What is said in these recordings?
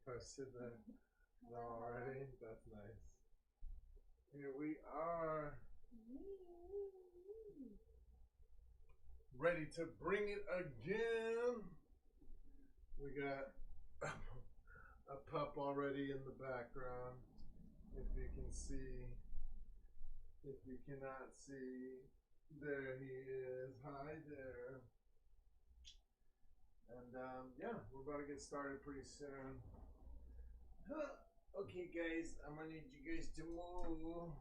posted that already. That's nice. Here we are, ready to bring it again. We got a pup already in the background. If you can see, if you cannot see, there he is. Hi there. And yeah, we're about to get started pretty soon. Okay, guys, I'm gonna need you guys to move.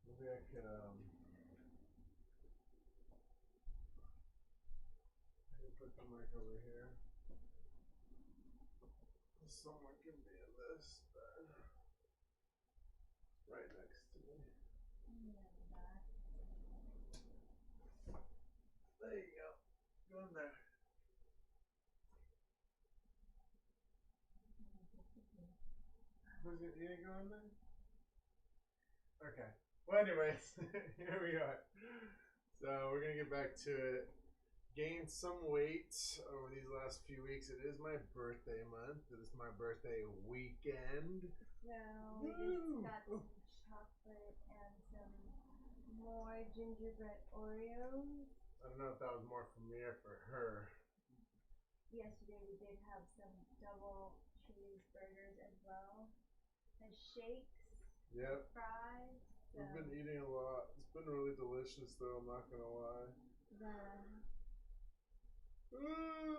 Maybe I could put the mic over here. Someone can be in this bed right next to me. There you go. Go in there. Was it you going there? Okay. Well, anyways, here we are. So we're gonna get back to it. Gained some weight over these last few weeks. It is my birthday month. It is my birthday weekend. So we just got some chocolate and some more gingerbread Oreos. I don't know if that was more for me or for her. Yesterday we did have some double cheeseburgers as well. And shakes. Yep. Fries. So we've been eating a lot. It's been really delicious though, I'm not gonna lie.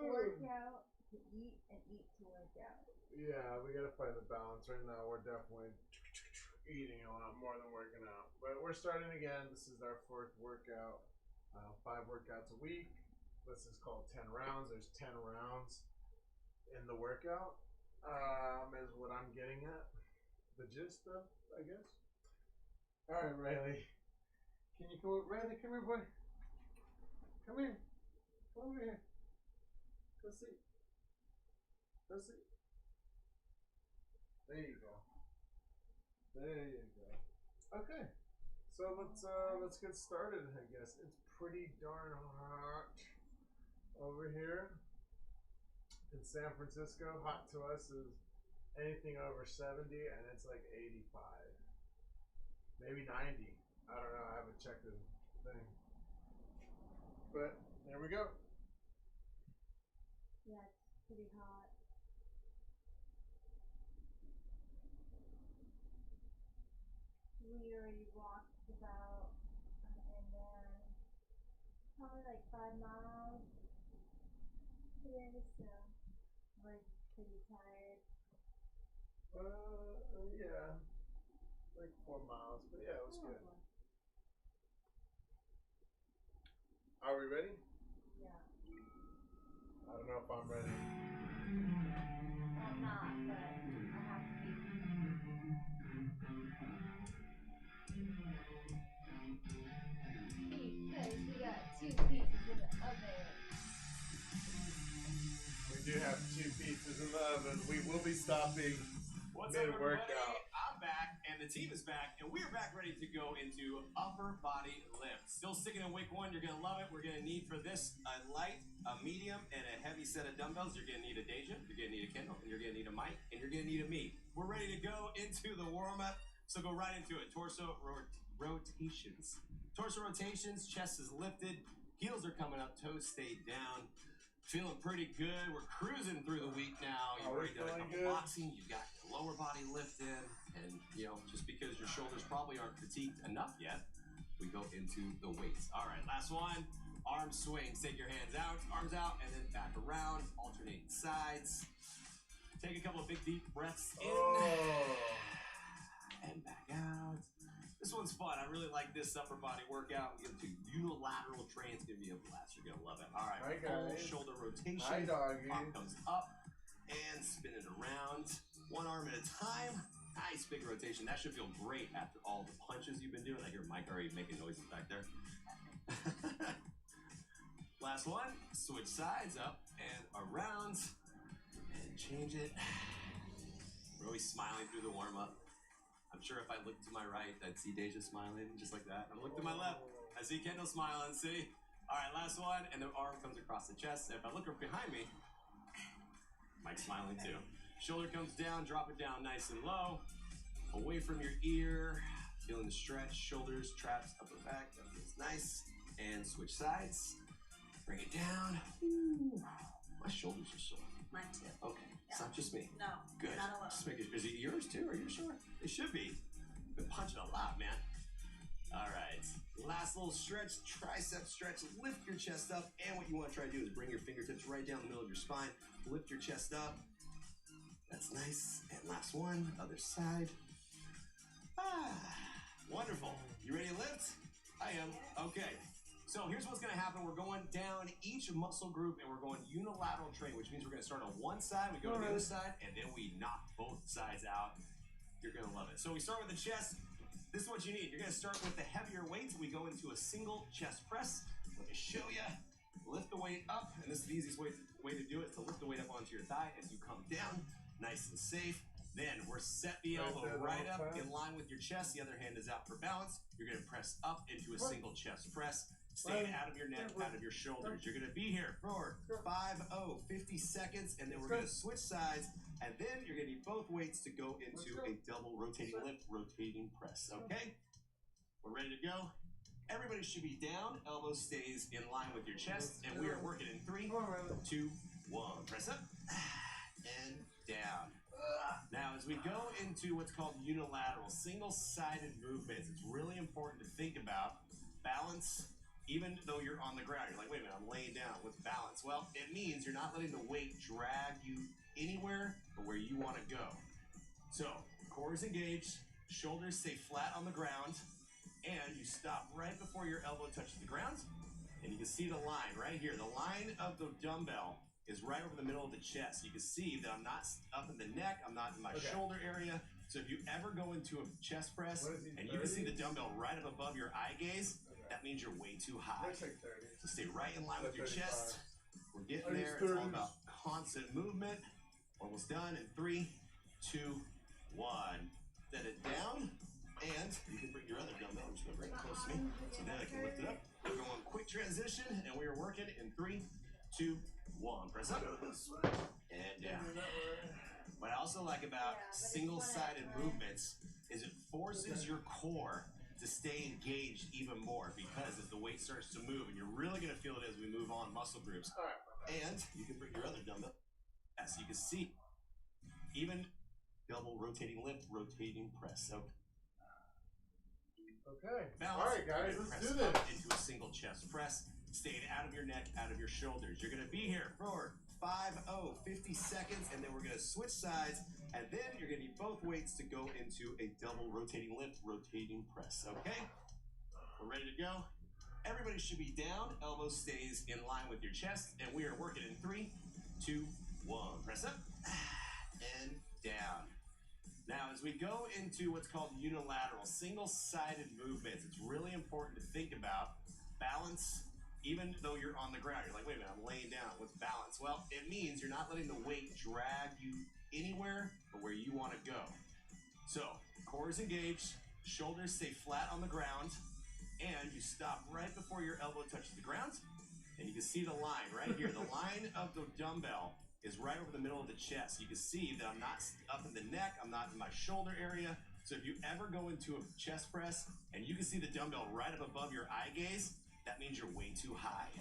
Workout to eat and eat to work out. Yeah, we gotta find the balance. Right now we're definitely eating a lot more than working out. But we're starting again. This is our 4th workout. 5 workouts a week. This is called 10 rounds. There's 10 rounds in the workout. Is what I'm getting at. The gist of, I guess. Alright, Riley. Can you come over? Riley, come here, boy. Come here. Come over here. Go see. Go see. There you go. There you go. Okay. So let's get started, I guess. It's pretty darn hot over here in San Francisco. Hot to us is anything over 70, and it's like 85. Maybe 90. I don't know. I haven't checked the thing. But there we go. Yeah, it's pretty hot. We already walked about, and then probably like 5 miles today, so we're pretty tired. Yeah, like 4 miles, but yeah, it was good. Are we ready? Yeah. I don't know if I'm ready. I'm not, but I have to be. Because we got 2 pizzas in the oven. We do have 2 pizzas in the oven. We will be stopping mid-workout. I'm back, and the team is back, and we're back ready to go into upper body lifts. Still sticking in week 1. You're going to love it. We're going to need for this a light, a medium, and a heavy set of dumbbells. You're going to need a Deja, you're going to need a Kendall, and you're going to need a Mike, and you're going to need a me. We're ready to go into the warm-up, so go right into it. Torso rotations. Torso rotations, chest is lifted, heels are coming up, toes stay down. Feeling pretty good. We're cruising through the week now. You've already done a couple boxing. You've got your lower body lifted. And, you know, just because your shoulders probably aren't fatigued enough yet, we go into the weights. All right, last one. Arm swings. Take your hands out, arms out, and then back around. Alternating sides. Take a couple of big, deep breaths in. And back out. This one's fun. I really like this upper body workout. We get to unilateral train. It's going to be a blast. You're going to love it. All right. Full shoulder rotation. Hi, doggy. Arm comes up and spin it around. One arm at a time. Nice big rotation. That should feel great after all the punches you've been doing. I hear Mike already making noises back there. Last one. Switch sides up and around. And change it. We're always smiling through the warm-up. I'm sure if I looked to my right, I'd see Deja smiling, just like that. I look to my left, I see Kendall smiling, see? All right, last one, and the arm comes across the chest. And if I look behind me, Mike's smiling too. Shoulder comes down, drop it down nice and low. Away from your ear. Feeling the stretch, shoulders, traps, upper back. That feels nice. And switch sides. Bring it down. Ooh. My shoulders are sore. Mine too. Okay, it's not just me. No, Good. not alone. Just making, is it yours too? Are you sure? It should be. Been punching a lot, man. All right. Last little stretch, tricep stretch. Lift your chest up. And what you want to try to do is bring your fingertips right down the middle of your spine. Lift your chest up. That's nice. And last one, other side. Wonderful. You ready to lift? I am. Okay. So here's what's going to happen. We're going down each muscle group and we're going unilateral training, which means we're going to start on one side, we go to the other side, and then we knock both sides out. You're going to love it. So we start with the chest. This is what you need. You're going to start with the heavier weights. We go into a single chest press. Let me show you. Lift the weight up, and this is the easiest way to do it, to lift the weight up onto your thigh as you come down, nice and safe. Then we're set the elbow right up in line with your chest. The other hand is out for balance. You're going to press up into a single chest press. Staying out of your neck, out of your shoulders. You're going to be here for 50 seconds, and then we're going to switch sides, and then you're going to need both weights to go into a double rotating lift, rotating press, okay? We're ready to go. Everybody should be down. Elbow stays in line with your chest, and we are working in 3, 2, 1. Press up and down. Now, as we go into what's called unilateral, single-sided movements, it's really important to think about balance. Even though you're on the ground, you're like, wait a minute, I'm laying down with balance. Well, it means you're not letting the weight drag you anywhere but where you want to go. So, core is engaged, shoulders stay flat on the ground, and you stop right before your elbow touches the ground. And you can see the line right here. The line of the dumbbell is right over the middle of the chest. You can see that I'm not up in the neck, I'm not in my shoulder area. So if you ever go into a chest press and you can see the dumbbell right up above your eye gaze, that means you're way too high. So stay right in line with your chest. We're getting there. It's all about constant movement. Almost done in 3, 2, 1. Set it down. And you can bring your other dumbbell. I'm just going to bring it close to me. So then I can lift it up. We're going quick transition. And we are working in 3, 2, 1. Press up. And down. What I also like about single-sided movements is it forces your core to stay engaged even more, because as the weight starts to move, and you're really going to feel it as we move on muscle groups. And you can bring your other dumbbell. As you can see, even double rotating lift, rotating press. So, okay. Balance. All right, guys, let's do this. Into a single chest press, staying out of your neck, out of your shoulders. You're going to be here for 50 seconds, and then we're going to switch sides, and then you're going to need both weights to go into a double rotating lift, rotating press, okay? We're ready to go. Everybody should be down. Elbow stays in line with your chest, and we are working in 3, 2, 1. Press up and down. Now, as we go into what's called unilateral, single-sided movements, it's really important to think about balance. Even though you're on the ground, you're like, wait a minute, I'm laying down with balance. Well, it means you're not letting the weight drag you anywhere but where you want to go. So, core is engaged, shoulders stay flat on the ground, and you stop right before your elbow touches the ground. And you can see the line right here. The line of the dumbbell is right over the middle of the chest. You can see that I'm not up in the neck, I'm not in my shoulder area. So if you ever go into a chest press and you can see the dumbbell right up above your eye gaze, that means you're way too high.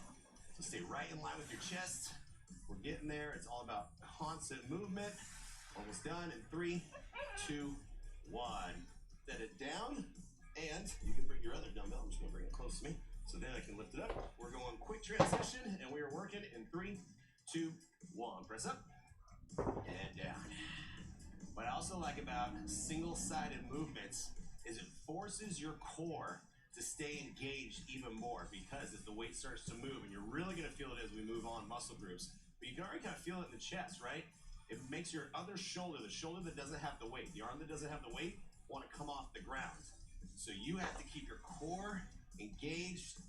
So stay right in line with your chest. We're getting there. It's all about constant movement. Almost done in 3, 2, 1. Set it down, and you can bring your other dumbbell. I'm just going to bring it close to me, so then I can lift it up. We're going quick transition, and we are working in 3, 2, 1. Press up and down. What I also like about single-sided movements is it forces your core to stay engaged even more, because as the weight starts to move, and you're really going to feel it as we move on muscle groups, but you can already kind of feel it in the chest, right? It makes your other shoulder, the shoulder that doesn't have the weight, the arm that doesn't have the weight, want to come off the ground. So you have to keep your core engaged,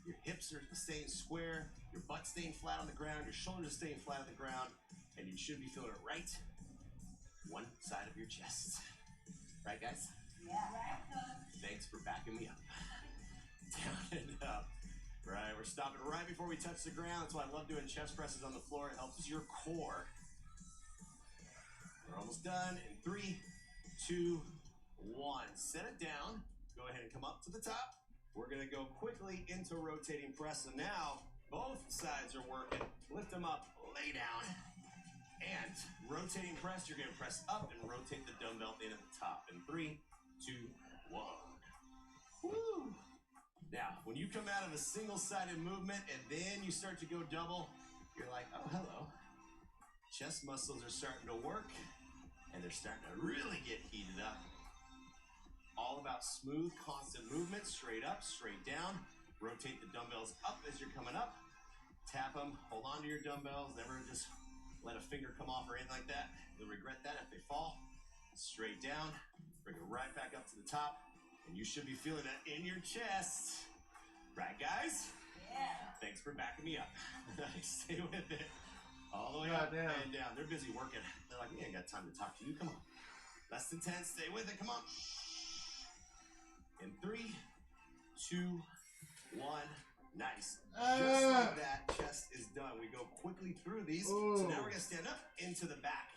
your hips are staying square, your butt staying flat on the ground, your shoulders are staying flat on the ground, and you should be feeling it right one side of your chest. Right, guys? Yeah. Thanks for backing me up. Down and up. Right, we're stopping right before we touch the ground. That's why I love doing chest presses on the floor. It helps your core almost done. In 3, 2, 1. Set it down. Go ahead and come up to the top. We're going to go quickly into rotating press. So now both sides are working. Lift them up, lay down. And rotating press, you're going to press up and rotate the dumbbell in at the top. In 3, 2, 1. Woo! Now, when you come out of a single-sided movement and then you start to go double, you're like, oh, hello. Chest muscles are starting to work, and they're starting to really get heated up. All about smooth, constant movement, straight up, straight down. Rotate the dumbbells up as you're coming up. Tap them, hold on to your dumbbells, never just let a finger come off or anything like that. You'll regret that if they fall. Straight down, bring it right back up to the top, and you should be feeling that in your chest. Right, guys? Yeah. Thanks for backing me up. Stay with it. All the way up and down. They're busy working. They're like, we ain't got time to talk to you. Come on. Less than 10. Stay with it. Come on. In 3, 2, 1. Nice. Just like that, chest is done. We go quickly through these. Ooh. So now we're going to stand up into the back.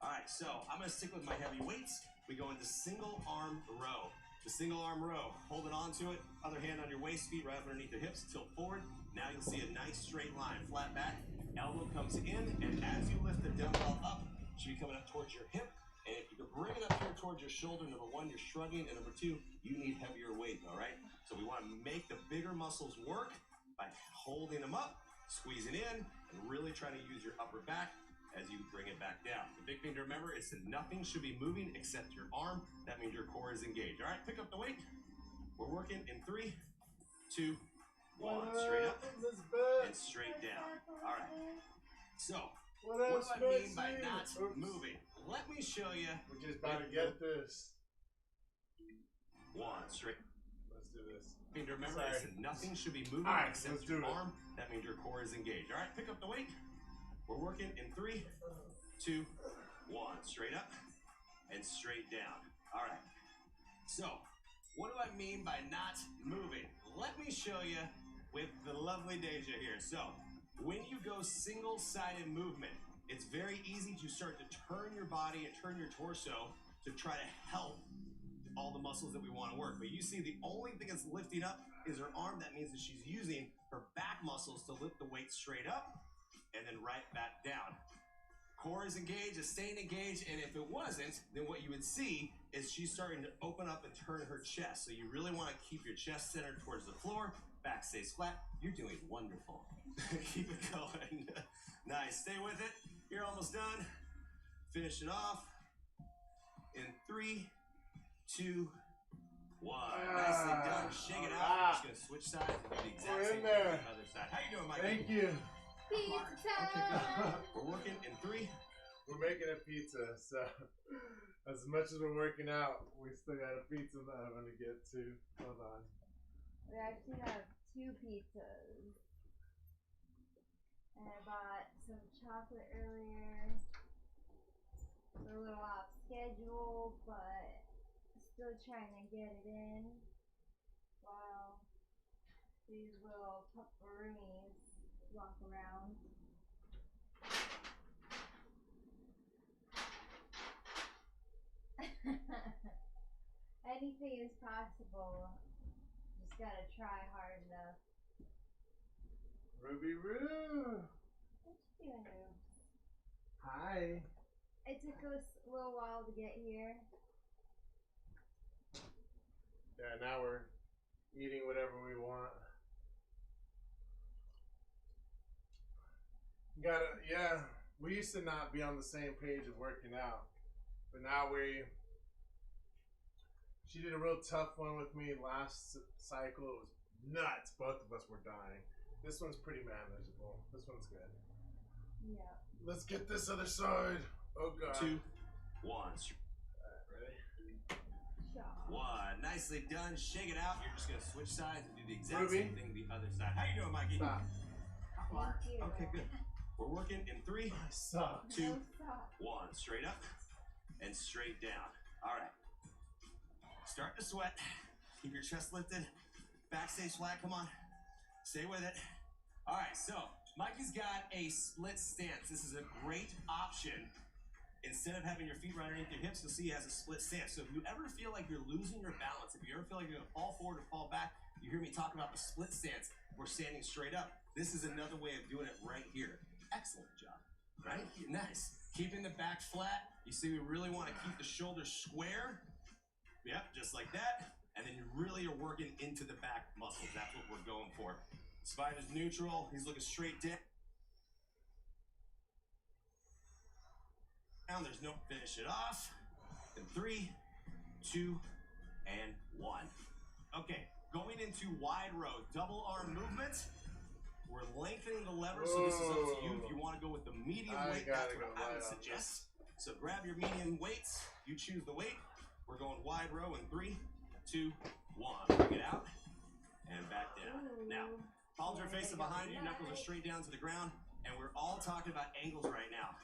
All right, so I'm going to stick with my heavy weights. We go into single arm row. The single arm row, holding on to it, other hand on your waist, feet right underneath the hips, tilt forward. Now you'll see a nice straight line, flat back, elbow comes in, and as you lift the dumbbell up, it should be coming up towards your hip. And if you can bring it up here towards your shoulder, number 1, you're shrugging, and number 2, you need heavier weight, all right? So we want to make the bigger muscles work by holding them up, squeezing in, and really trying to use your upper back as you bring it back down. The big thing to remember is that nothing should be moving except your arm. That means your core is engaged. All right, pick up the weight. We're working in 3, 2, 1. Straight up and straight down. All right. So, what do I mean by not moving? Let me show you. We're just about to get this. 1, straight. Let's do this. Thing to remember is that nothing should be moving except your arm. That means your core is engaged. All right, pick up the weight. We're working in 3, 2, 1. Straight up and straight down. All right. So, what do I mean by not moving? Let me show you with the lovely Deja here. So, when you go single-sided movement, it's very easy to start to turn your body and turn your torso to try to help all the muscles that we want to work. But you see the only thing that's lifting up is her arm. That means that she's using her back muscles to lift the weight straight up and then right back down. Core is engaged, is staying engaged, and if it wasn't, then what you would see is she's starting to open up and turn her chest. So you really want to keep your chest centered towards the floor, back stays flat. You're doing wonderful. Keep it going. Nice, stay with it. You're almost done. Finish it off. In 3, 2, 1. Nicely done. Shake it out. We're just going to switch sides and do the exact same thing on the other side. How you doing, Mike? Thank you. Pizza! We're working in 3. We're making a pizza, so as much as we're working out, we still got a pizza that I'm gonna get to. Hold on. We actually have 2 pizzas. And I bought some chocolate earlier. We're a little off schedule, but still trying to get it in. While these little pepperonis walk around. Anything is possible. Just gotta try hard enough. Ruby Roo! What you doing, Rube? Hi. It took us a little while to get here. Yeah, now we're eating whatever we want. Yeah, we used to not be on the same page of working out. But now she did a real tough one with me last cycle. It was nuts. Both of us were dying. This one's pretty manageable. This one's good. Yeah. Let's get this other side. Oh, God. 2, 1. All right, ready? Shaw. 1. Nicely done. Shake it out. You're just going to switch sides and do the exact Ruby? same thing the other side. How you doing, Mikey? Stop. Thank you. Okay, good. We're working in 3, I suck. 2, No stop. 1. Straight up and straight down. All right. Start to sweat. Keep your chest lifted. Back stays flat. Come on. Stay with it. All right, so Mikey's got a split stance. This is a great option instead of having your feet right underneath your hips, you'll see it has a split stance. So if you ever feel like you're losing your balance, if you ever feel like you're gonna fall forward or fall back, you hear me talk about the split stance. We're standing straight up. This is another way of doing it right here. Excellent job, right? Nice. Keeping the back flat. You see, we really want to keep the shoulders square. Yep, just like that. And then you really are working into the back muscles. That's what we're going for. Spider's neutral. He's looking straight down. There's no finish it off. In 3, 2, and 1. Okay, going into wide row, double arm movement. We're lengthening the lever, so this is up to you. If you want to go with the medium weight, that's what I would suggest. So grab your medium weights. You choose the weight. We're going wide row in 3, 2, 1. Bring it out and back down. Now, palms are facing behind you, knuckles are straight down to the ground, and we're all talking about angles right now.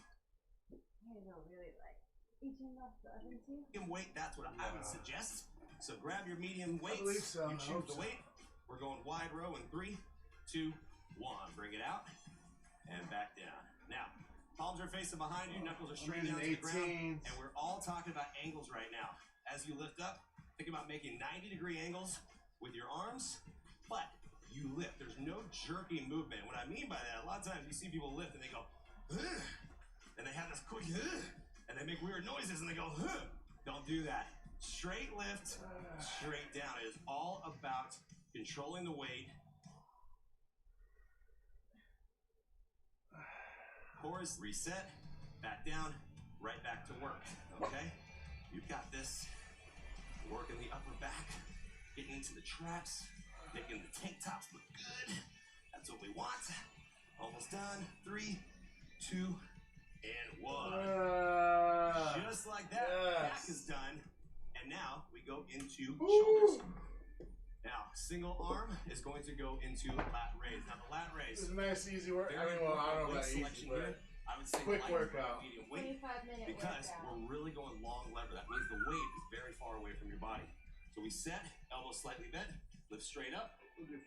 I don't really like eating off the oven too. Medium weight, that's what I would suggest. So grab your medium weights. I believe so. You choose the weight. We're going wide row in 3, 2, 1. Bring it out and back down. Now, palms are facing behind you, knuckles are straight down to the ground, and we're all talking about angles right now. As you lift up, think about making 90-degree angles with your arms, but you lift. There's no jerky movement. What I mean by that, a lot of times you see people lift and they go, ugh, and they have this quick, ugh, and they make weird noises and they go, ugh. Don't do that. Straight lift, straight down. It is all about controlling the weight. Pause, reset, back down, right back to work, okay? You got this. Working the upper back, getting into the traps, making the tank tops look good. That's what we want. Almost done. 3, 2, and 1. Just like that, back is done. And now we go into shoulders. Now, single arm is going to go into lat raise. Now, the lat raise. It's a nice, easy work. I mean, well, I don't know about easy, but I would say quick workout. Medium weight, 25-minute because workout. we're really going long lever. That means the weight is very far away from your body. So we set, elbow slightly bent, lift straight up,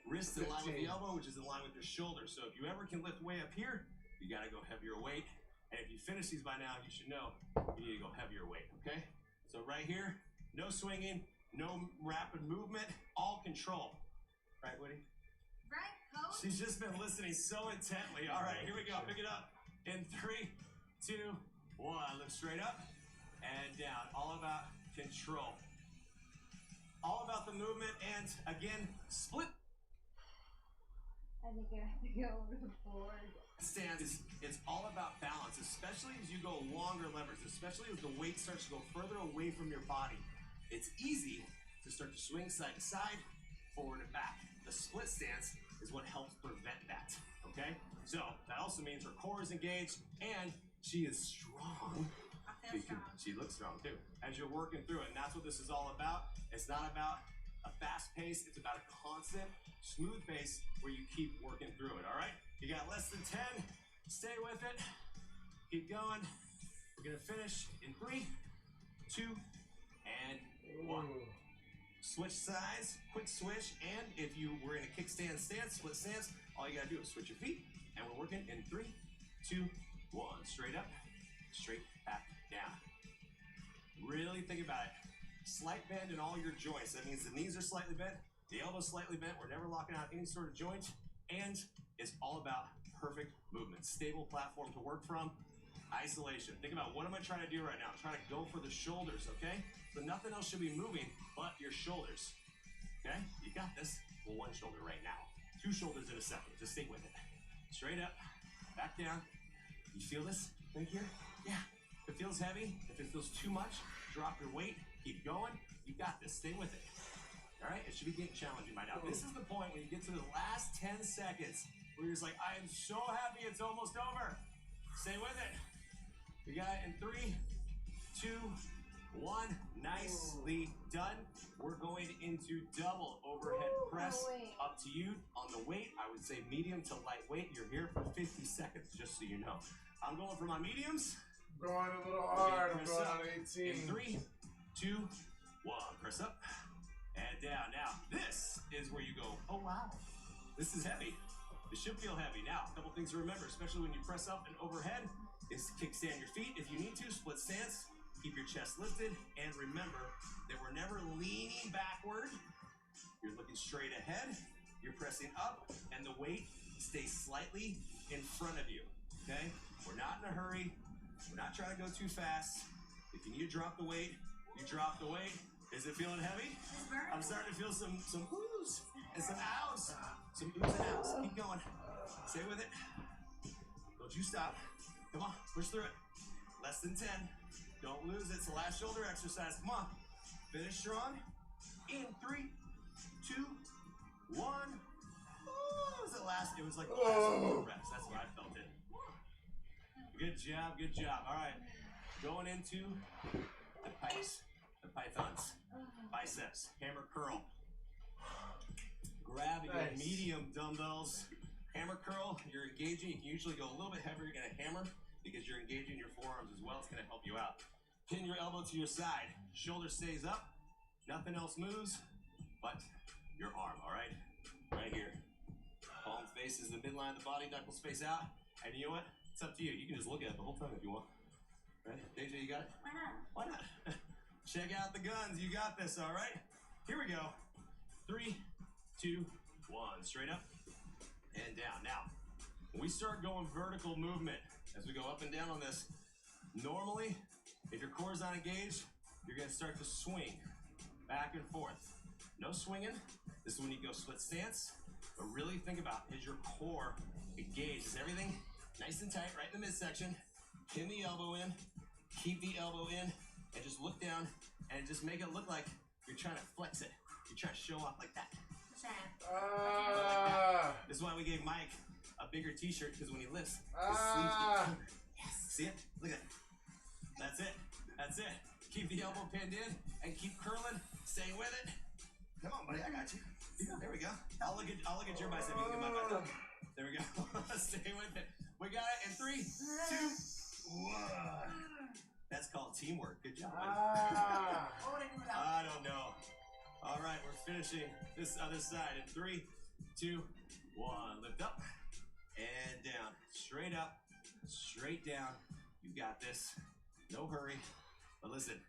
wrist in line with the elbow, which is in line with your shoulder. So if you ever can lift way up here, you gotta go heavier weight. And if you finish these by now, you should know you need to go heavier weight, okay? So right here, no swinging, no rapid movement, all control. Right, Woody? Right, coach? She's just been listening so intently. All right, here we go. Pick it up. In 3, 2, 1. Lift straight up and down. All about control. All about the movement, and again, split. I think I have to go over the board. Stance. It's all about balance, especially as you go longer levers, especially as the weight starts to go further away from your body. It's easy to start to swing side to side, forward and back. The split stance is what helps prevent that, okay? So that also means her core is engaged and she is strong. She looks strong too, as you're working through it. And that's what this is all about. It's not about a fast pace, it's about a constant, smooth pace where you keep working through it, all right? You got less than 10, stay with it, keep going. We're gonna finish in 3, 2, and 1. Switch sides, quick switch, and if you were in a kickstand stance, split stance, all you gotta do is switch your feet, and we're working in 3, 2, 1. Straight up, straight back down. Really think about it. Slight bend in all your joints. That means the knees are slightly bent, the elbow's slightly bent. We're never locking out any sort of joint, and it's all about perfect movement. Stable platform to work from. Isolation. Think about, what am I trying to do right now? I'm trying to go for the shoulders, okay? So nothing else should be moving but your shoulders. Okay? You got this. Well, one shoulder right now. 2 shoulders in a second. Just stay with it. Straight up, back down. You feel this right here? Yeah. If it feels heavy, if it feels too much, drop your weight. Keep going. You got this. Stay with it. All right? It should be getting challenging by now. This is the point when you get to the last 10 seconds where you're just like, I am so happy it's almost over. Stay with it. We got it in 3, 2, 1. Nicely done. We're going into double overhead press. Up to you on the weight. I would say medium to lightweight. You're here for 50 seconds, just so you know. I'm going for my mediums. Going a little hard. I'm going on 18. In 3, 2, 1. Press up and down. Now, this is where you go, oh, wow. This is heavy. It should feel heavy. Now, a couple things to remember, especially when you press up and overhead. is kickstand your feet if you need to, split stance, keep your chest lifted, and remember that we're never leaning backward. You're looking straight ahead, you're pressing up, and the weight stays slightly in front of you, okay? We're not in a hurry, we're not trying to go too fast. If you need to drop the weight, you drop the weight. Is it feeling heavy? I'm starting to feel some oohs and some ows. Some oohs and ows. Keep going. Stay with it. Don't you stop. Come on, push through it. Less than 10. Don't lose it. It's the last shoulder exercise. Come on. Finish strong. In 3, 2, 1. Ooh, it was like the last 4 reps. That's what I felt it. Good job, good job. All right. Going into the pikes, the pythons, biceps, hammer curl. Grab your medium dumbbells. Hammer curl, you're engaging. You can usually go a little bit heavier. You're going to hammer because you're engaging your forearms as well. It's going to help you out. Pin your elbow to your side. Shoulder stays up. Nothing else moves but your arm, all right? Right here. Palm faces the midline of the body, knuckles face out. And you know what? It's up to you. You can just look at it the whole time if you want. Right? Deja, you got it? Why not? Why not? Check out the guns. You got this, all right? Here we go. 3, 2, 1. Straight up and down. Now, when we start going vertical movement, as we go up and down on this, normally, if your core is not engaged, you're going to start to swing back and forth. No swinging. This is when you go split stance. But really think about, is your core engaged? Is everything nice and tight right in the midsection? Pin the elbow in. Keep the elbow in. And just look down and just make it look like you're trying to flex it. You're trying to show off like that. This is why we gave Mike a bigger t-shirt, because when he lifts, his sleeves get bigger. Yes. See it? Look at it. That's it. That's it. Keep the elbow pinned in and keep curling. Stay with it. Come on, buddy. I got you. There we go. I'll look at your bicep. You look at my bicep. There we go. Stay with it. We got it in 3, 2, 1. That's called teamwork. Good job, buddy. I don't know. All right, we're finishing this other side in 3, 2, 1. Lift up and down. Straight up, straight down. You got this. No hurry. But listen,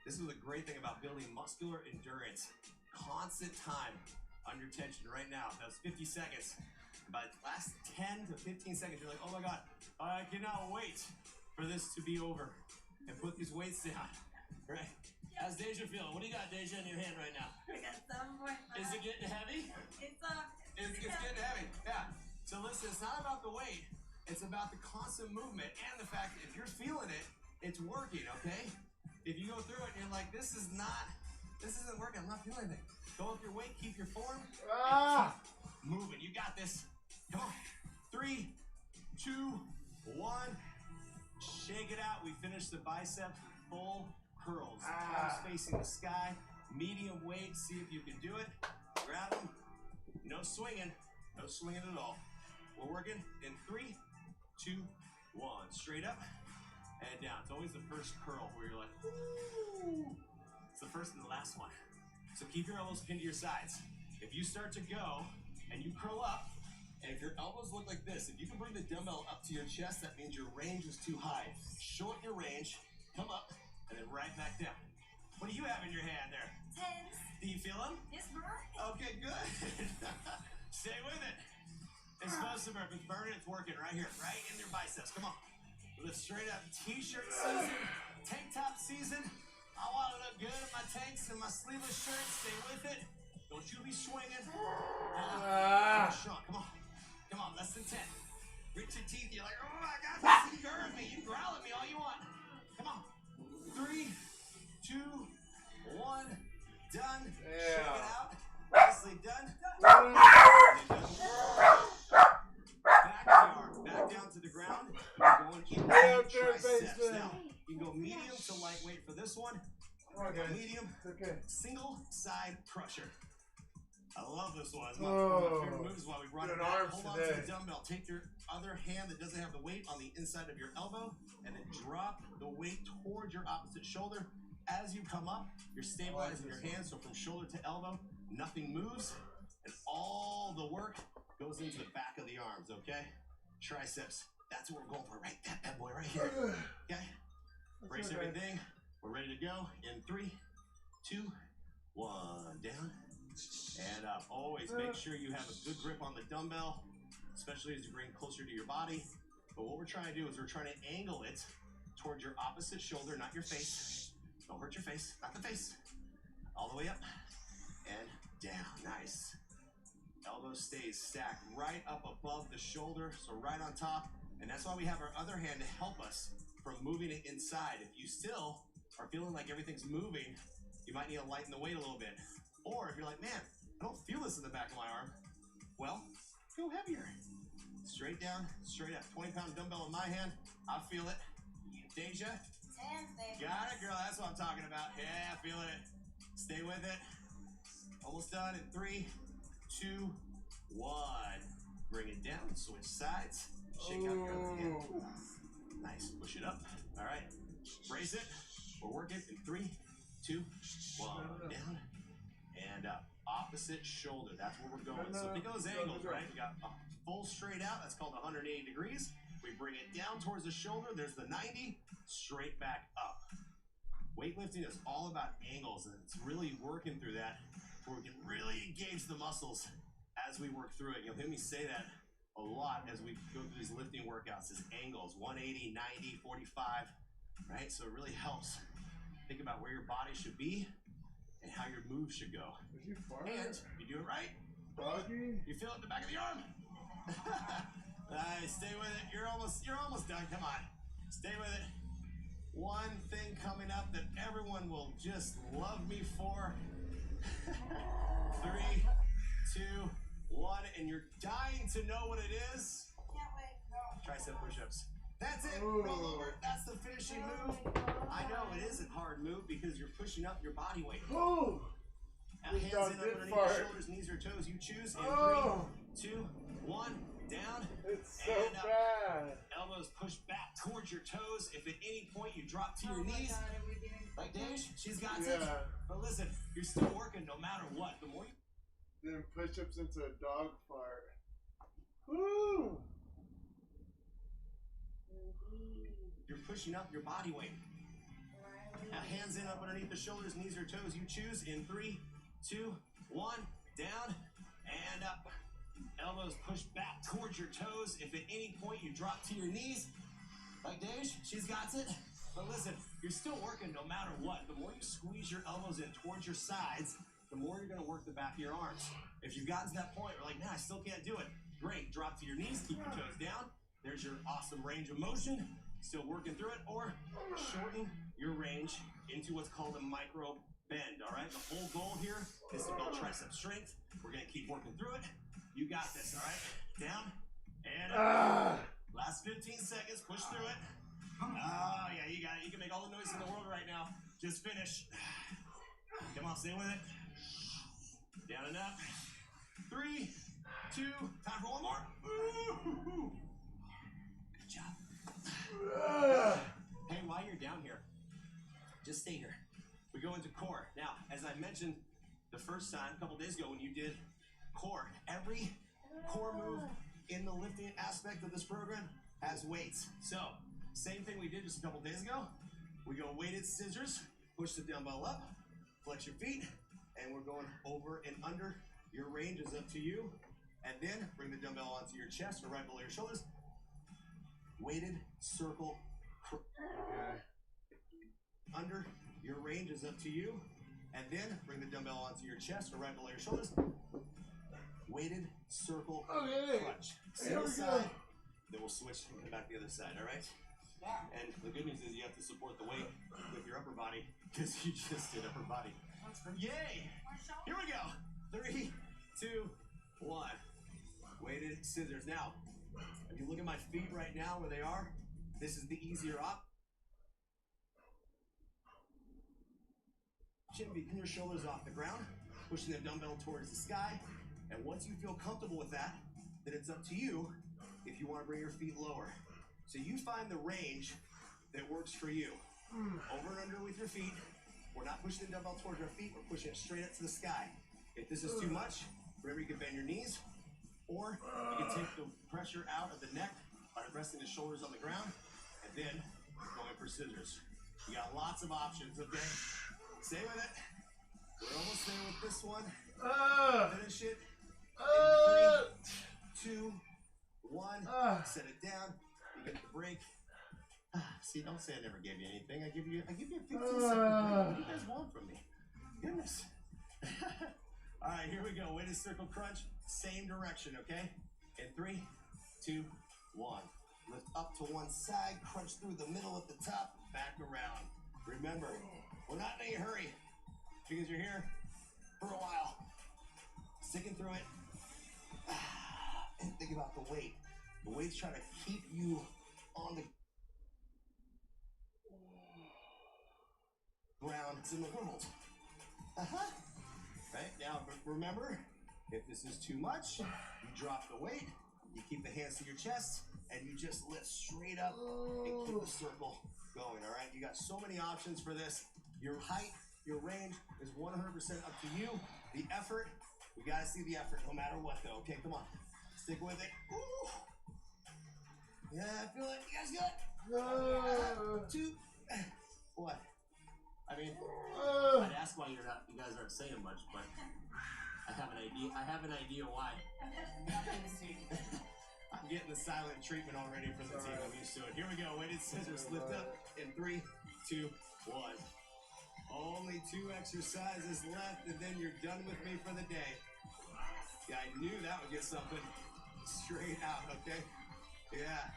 this is the great thing about building muscular endurance. Constant time under tension right now. That was 50 seconds. By the last 10 to 15 seconds, you're like, oh my God, I cannot wait for this to be over. And put these weights down. Right? How's Deja feeling? What do you got, Deja, in your hand right now? I got 7.5. Is it getting heavy? It's getting heavy. Yeah. So listen, it's not about the weight. It's about the constant movement and the fact that if you're feeling it, it's working, okay? If you go through it and you're like, this isn't working, I'm not feeling anything. Go up your weight, keep your form, and keep moving. You got this. Come on. 3, 2, 1. Shake it out. We finished the bicep full curls. Arms facing the sky. Medium weight. See if you can do it. Grab them. No swinging. No swinging at all. We're working in 3, 2, 1. Straight up and down. It's always the first curl where you're like, ooh. It's the first and the last one. So keep your elbows pinned to your sides. If you start to go and you curl up, and if your elbows look like this, if you can bring the dumbbell up to your chest, that means your range is too high. Shorten your range, come up, and then right back down. What do you have in your hand there? Tens. Do you feel them? It's burning. Okay, good. Stay with it. It's supposed to burn. If it's burning, it's working right here, right in your biceps. Come on. Lift straight up. T-shirt season, tank top season. I want to look good in my tanks and my sleeveless shirts. Stay with it. Don't you be swinging. Strong. Come on. Come on. Less than 10. Grit your teeth. You're like, oh my God, this is hurting me. You growl at me all you want. Come on. 3, 2, 1. Done. Shake it out. Nicely done. Back to the arms. Back down to the ground. You're going into triceps. Now, you can go medium to lightweight for this one. Medium. Single side crusher. I love this one. It's one of my favorite moves while we brought it back. Hold on to the dumbbell. Take your other hand that doesn't have the weight on the inside of your elbow and then drop the weight towards your opposite shoulder. As you come up, you're stabilizing your hands, so from shoulder to elbow, nothing moves, and all the work goes into the back of the arms, okay? Triceps, That's what we're going for, right? That bad boy right here. Okay? Brace everything. We're ready to go in 3, 2, 1. Down and up. Always make sure you have a good grip on the dumbbell, especially as you bring closer to your body. But what we're trying to do is we're trying to angle it towards your opposite shoulder, not your face. Don't hurt your face, not the face. All the way up and down. Nice. Elbow stays stacked right up above the shoulder, so right on top. And that's why we have our other hand to help us from moving it inside. If you still are feeling like everything's moving, you might need to lighten the weight a little bit. Or if you're like, man, I don't feel this in the back of my arm, well, go heavier. Straight down, straight up. 20-pound dumbbell in my hand. I feel it. Deja? Got it, girl. That's what I'm talking about. Yeah, feeling it. Stay with it. Almost done in 3, 2, 1. Bring it down. Switch sides. Shake out your other hand. Nice. Push it up. All right. Brace it. We're working in 3, 2, 1. Down and up. Opposite shoulder. That's where we're going. So think of those angles, right? We got a full straight out. That's called 180 degrees. We bring it down towards the shoulder. There's the 90. Straight back up. Weightlifting is all about angles, and it's really working through that where we can really engage the muscles as we work through it. You'll hear me say that a lot as we go through these lifting workouts, is angles, 180, 90, 45, right? So it really helps think about where your body should be and how your moves should go. And you do it right, Doggy. you feel it in the back of the arm. Nice, stay with it. You're almost done. Come on, stay with it. One thing coming up that everyone will just love me for. 3, 2, 1, and you're dying to know what it is. Can't wait. No. Tricep push-ups. That's it. Roll over. That's the finishing move. I know it is a hard move because you're pushing up your body weight. Oh. Now, hands in underneath your shoulders, knees or toes. You choose in 3, 2, 1. Down. It's so and up. bad. Elbows push back towards your toes. If at any point you drop to your knees, like Dave, she's got it. But listen, you're still working no matter what. The more you Then push-ups into a dog fart. Woo! you're pushing up your body weight. Now hands in up underneath the shoulders, knees or toes. You choose in 3, 2, 1. Down and up. Elbows push back towards your toes. If at any point you drop to your knees, like Dave, she's got it. But listen, you're still working no matter what. The more you squeeze your elbows in towards your sides, the more you're going to work the back of your arms. If you've gotten to that point, you're like, nah, I still can't do it. Great, drop to your knees, keep your toes down. There's your awesome range of motion. Still working through it, or shorten your range into what's called a micro bend, all right? The whole goal here is to build tricep strength. We're going to keep working through it. You got this, all right? Down and up. Last 15 seconds, push through it. Oh, yeah, you got it. You can make all the noise in the world right now. Just finish. Come on, stay with it. Down and up. 3, 2, time for one more. Ooh. Good job. Hey, while you're down here, just stay here. We go into core. Now, as I mentioned the first time, a couple days ago when you did core, every core move in the lifting aspect of this program has weights. So, same thing we did just a couple days ago. We go weighted scissors, push the dumbbell up, flex your feet, and we're going over and under. Your range is up to you. And then bring the dumbbell onto your chest or right below your shoulders. Weighted circle. Under. Your range is up to you. And then bring the dumbbell onto your chest or right below your shoulders. Weighted circle crunch. Single side. Then we'll switch and come back to the other side, all right? And the good news is you have to support the weight with your upper body because you just did upper body. Yay! Here we go. 3, 2, 1. Weighted scissors. Now, if you look at my feet right now where they are, this is the easier option. Picking your shoulders off the ground, pushing the dumbbell towards the sky. And once you feel comfortable with that, then it's up to you if you want to bring your feet lower. So you find the range that works for you. Over and under with your feet. We're not pushing the dumbbell towards our feet, we're pushing it straight up to the sky. If this is too much, remember you can bend your knees, or you can take the pressure out of the neck All right, resting the shoulders on the ground, and then going for scissors. You got lots of options, okay? Stay with it. We're almost there with this one. Finish it. In 3, 2, 1. Set it down. You get the break. See, don't say I never gave you anything. I give you a 15 second break. What do you guys want from me? Goodness. All right, here we go. Weighted circle crunch. Same direction, okay? In 3, 2, 1. Lift up to one side, crunch through the middle at the top, back around. Remember, we're not in a hurry because you're here for a while. Sticking through it. And think about the weight. The weight's trying to keep you on the ground. It's in the world. Right now, remember, if this is too much, you drop the weight, you keep the hands to your chest, and you just lift straight up and keep the circle going, all right? You got so many options for this. Your height, your range is 100% up to you. The effort, we got to see the effort no matter what, though, okay? Come on. Stick with it. Ooh. Yeah, I feel it. You guys got it? 2. What? I mean, I'd ask why you guys aren't saying much, but I have an idea. I have an idea why. I'm getting the silent treatment already from the team. I'm used to it. Here we go. Weighted scissors. Lift up in 3, 2, 1. Only 2 exercises left, and then you're done with me for the day. Yeah, I knew that would get something straight out, okay? Yeah.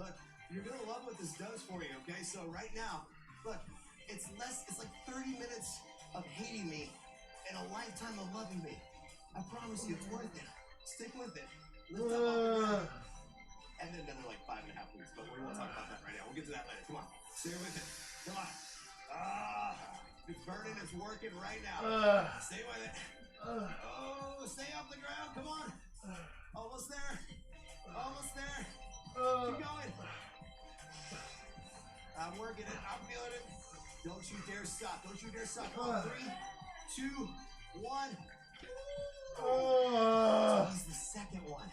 Look, you're going to love what this does for you, okay? So right now, look, it's like 30 minutes of hating me and a lifetime of loving me. I promise you, it's worth it. Stick with it. Lift up off the ground. And then another like 5.5 weeks, but we won't talk about that right now. We'll get to that later. Come on. Stay with it. Come on. It's burning. It's working right now. Stay with it. Oh, stay off the ground. Come on. Almost there. Almost there. Keep going. I'm working it. I'm feeling it. Don't you dare stop. Don't you dare stop. Come on. 3, 2, 1. Always the second one.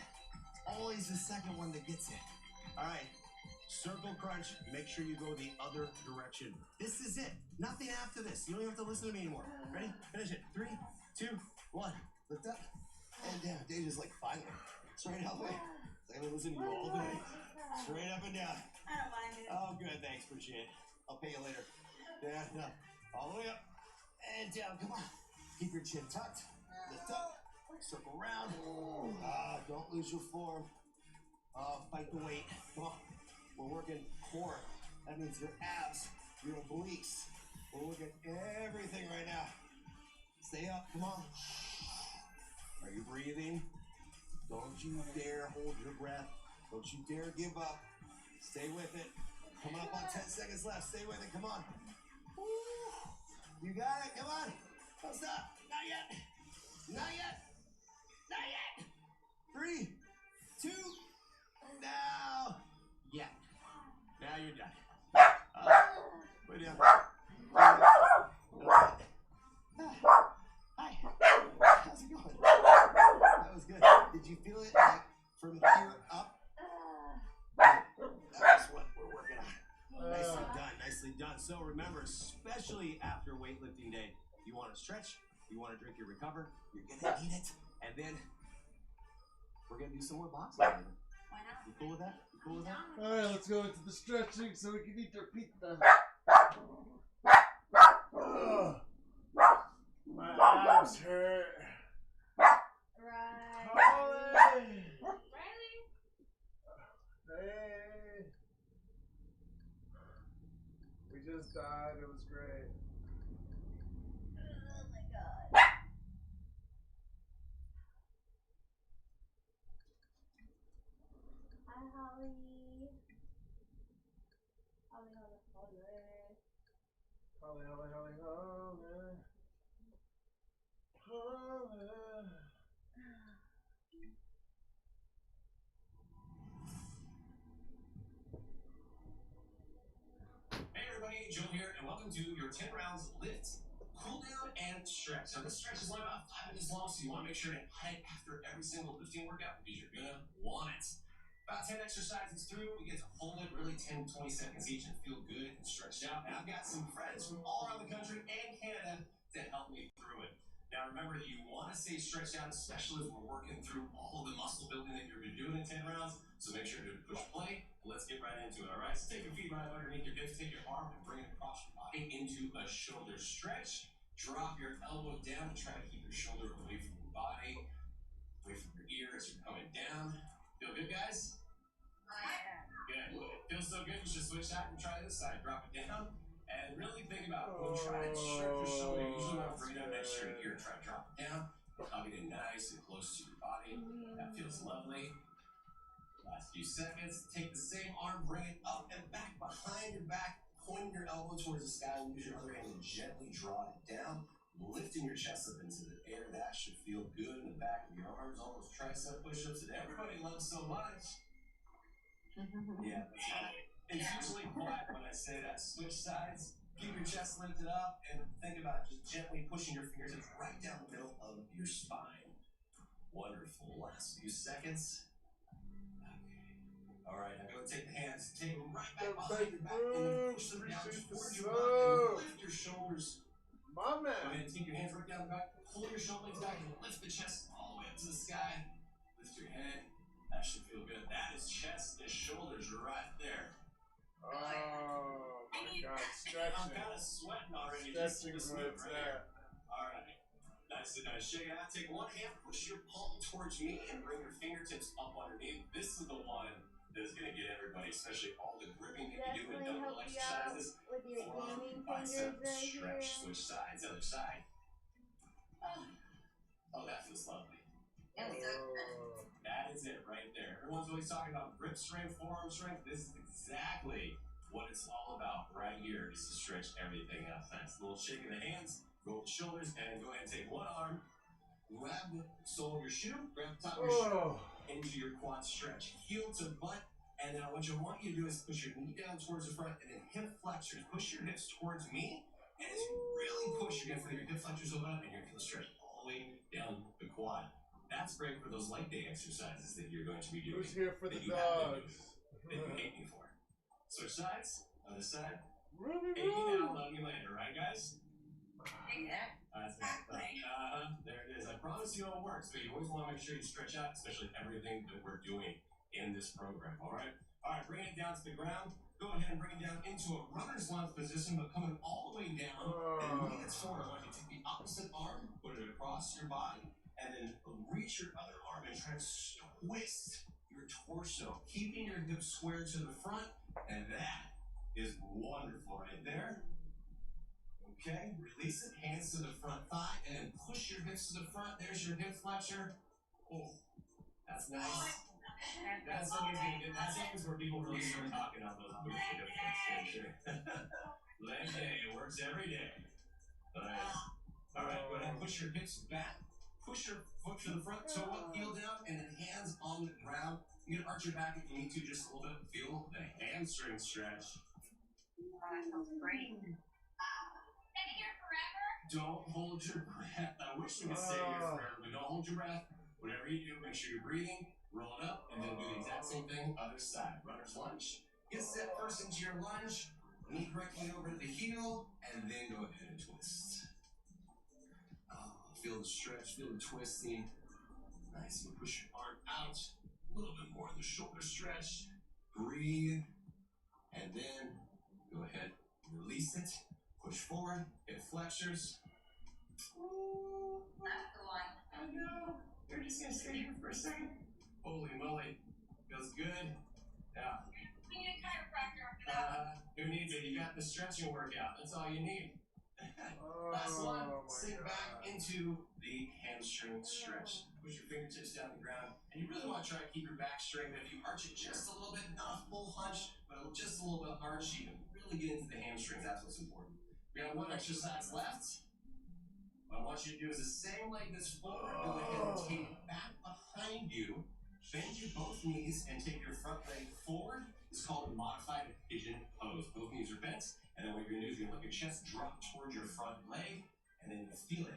Always the second one that gets it. All right. Circle crunch. Make sure you go the other direction. This is it. Nothing after this. You don't even have to listen to me anymore. Ready? Finish it. 3, 2, 1. Lift up and down. Deja's like, finally. Straight up. I've been listening to you all day. Straight up and down. I don't mind it. Oh, good. Thanks. Appreciate it. I'll pay you later. Yeah, no. All the way up and down. Come on. Keep your chin tucked. Lift up. Circle around. Don't lose your form. Fight the weight. Come on. We're working core. That means your abs, your obliques. We're working everything right now. Stay up. Come on. Are you breathing? Don't you dare hold your breath. Don't you dare give up. Stay with it. Coming up on 10 seconds left. Stay with it. Come on. Woo. You got it. Come on. Don't stop. Not yet. Not yet. Not yet. 3, 2, now. Yeah. Now you're done. Way down. Hi. How's it going? That was good. Did you feel it like from here up? That's what we're working on. Nicely done. Nicely done. So remember, especially after weightlifting day, you want to stretch, you want to drink your recover, you're going to need it, and then we're going to do some more boxing later. Why not? You cool with that? You cool with that? Alright, let's go into the stretching so we can eat our pizza. My abs hurt. Right. Riley! Riley? Hey! We just died. It was great. Oh my god. Hi, Holly. Holly, Holly, Holly. Holly, Holly, Holly, Holly. Holly. Hey everybody, Joe here, and welcome to your 10 rounds lift, cool down, and stretch. Now this stretch is only about 5 minutes long, so you want to make sure to head after every single lifting workout because you're gonna want it. About 10 exercises through, we get to hold it really 10 to 20 seconds each and feel good and stretched out. And I've got some friends from all around the country and Canada to help me through it. Now remember that you want to stay stretched out, especially as we're working through all of the muscle building that you're doing in 10 rounds. So make sure to push play. Let's get right into it, all right? So take your feet right underneath your hips, take your arm and bring it across your body into a shoulder stretch. Drop your elbow down and try to keep your shoulder away from your body, away from your ear as you're coming down. Feel good, guys? Good. Feels so good, you should switch out and try this side. Drop it down. And really think about it. When you try to stretch your shoulder, you usually want to bring it up next to your ear. Try to drop it down. Hug it in nice and close to your body. That feels lovely. Last few seconds. Take the same arm, bring it up and back behind your back. Pointing your elbow towards the sky. Use your other hand and gently draw it down. Lifting your chest up into the air. That should feel good in the back of your arms. All those tricep push-ups that everybody loves so much. Yeah, that's right. It's usually quiet when I say that. Switch sides, keep your chest lifted up, and think about just gently pushing your fingertips right down the middle of your spine. Wonderful. Last few seconds. Okay. All right, now go and take the hands, take them right back behind your back, and then push them down towards your butt, and lift your shoulders. My man. Go ahead and take your hands right down the back, pull your shoulders back, and lift the chest all the way up to the sky. Lift your head. That should feel good. That is chest and shoulders right there. Oh my God, stretching. I'm kind of sweating already. Stretching is where it's at. All right. Nice and nice. Shake it out. Take one hand, push your palm towards me, and bring your fingertips up underneath. This is the one that is going to get everybody, especially all the gripping that you do in dumbbell exercises. With your gaming Bicep, fingers right stretch, here. switch sides, other side. Oh, that feels lovely. That is it right there. Everyone's always talking about grip strength, forearm strength. This is exactly what it's all about right here, is to stretch everything out. Nice little shake of the hands, roll the shoulders, and go ahead and take one arm, grab the sole of your shoe, grab the top of your shoe into your quad stretch, heel to butt. And then what I want you to do is push your knee down towards the front and then hip flexors. Push your hips towards me. And as you really push, you're going to feel your hip flexors open up and you're going to feel stretch all the way down the quad. That's great for those leg day exercises that you're going to be doing. Who's here for the dogs? That you hate me for. Switch sides. Other side. Achy now, love you later, right, guys? That's it. There it is. I promise you it works, but you always want to make sure you stretch out, especially everything that we're doing in this program. All right. All right. Bring it down to the ground. Go ahead and bring it down into a runner's lunge position, but coming all the way down. And when it's forward, I want you to take the opposite arm, put it across your body. And then reach your other arm and try to twist your torso, keeping your hips square to the front. And that is wonderful right there. Okay, release it, hands to the front thigh, and then push your hips to the front. There's your hip flexor. Oh, that's nice. That's always gonna get. That's always where people really start talking on those boots for hip flexor. Leg day, it works every day. All right, go ahead and push your hips back. Push your foot to the front, toe up, heel down, and then hands on the ground. You can arch your back if you need to, just a little bit. Feel the hamstring stretch. That sounds great. Stay here forever? Don't hold your breath. I wish we could stay here forever, but don't hold your breath. Whatever you do, make sure you're breathing. Roll it up, and then do the exact same thing, other side. Runner's lunge. Get set first into your lunge. Knee directly over to the heel, and then go ahead and twist. Feel the stretch, feel the twisting. Nice. You push your arm out. A little bit more of the shoulder stretch. Breathe. And then go ahead, release it. Push forward. Hip flexors. Ooh, That's the one. I know. You're just going to stay here for a second. Holy moly. Feels good. Yeah. We need a chiropractor after that. Who needs it? You got the stretching workout. That's all you need. Last one, sink back into the hamstring stretch. Push your fingertips down the ground. And you really want to try to keep your back straight. But if you arch it just a little bit, not a full hunch, but just a little bit archy, and really get into the hamstrings, that's what's important. We got one exercise left. What I want you to do is the same leg that's forward. Go ahead and take it back behind you. Bend your both knees and take your front leg forward. It's called a modified pigeon pose. Both knees are bent. And then what you're going to do is you're going to let your chest drop towards your front leg, and then you feel it